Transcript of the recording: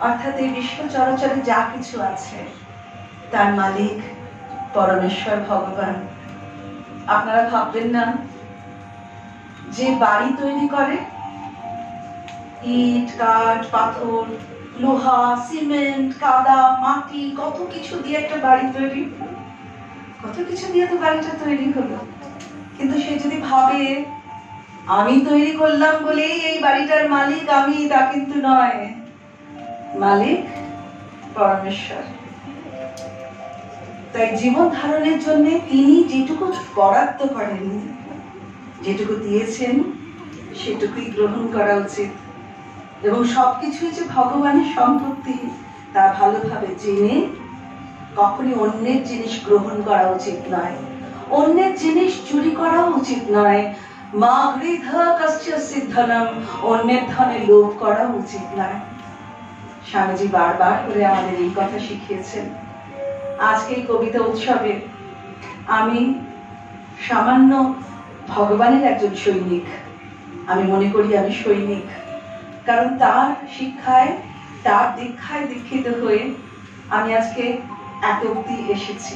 অর্থাৎ এই বিশ্ব চরাচরে যা কিছু আছে তার মালিক পরমেশ্বর ভগবান। আপনারা ভাববেন না যে বাড়ি তৈরি করে ইট কাঠ পাথর লোহা সিমেন্ট কাদা মাটি কত কিছু দিয়ে একটা বাড়ি তৈরি, কত কিছু দিয়ে তো বাড়িটা তৈরি হলো, কিন্তু সে যদি ভাবে আমি তৈরি করলাম বলেই এই বাড়িটার মালিক আমি, তা কিন্তু নয়। মালিক পরমেশ্বর। তাই জীবন ধারণের জন্য তিনি যেটুকু বরাদ্দ করেন, যেটুকু দিয়েছেন সেটুকুই গ্রহণ করা উচিত এবং সবকিছুই যে ভগবানের সম্পত্তি তা ভালোভাবে জেনে কখনই অন্যের জিনিস গ্রহণ করা উচিত নয়, অন্যের জিনিস চুরি করা উচিত নয়। মা গৃধ কস্য সিদ্ধনম, অন্যের ধনে লোভ করা উচিত নয়। স্বামীজি বারবার করে আমাদের এই কথা শিখিয়েছেন। আজকে এই কবিতা উৎসবে আমি সামান্য ভগবানের একজন সৈনিক, আমি মনে করি আমি সৈনিক, কারণ তার শিক্ষায় তার দীক্ষায় দীক্ষিত হয়ে আমি আজকে এত অবধি এসেছি।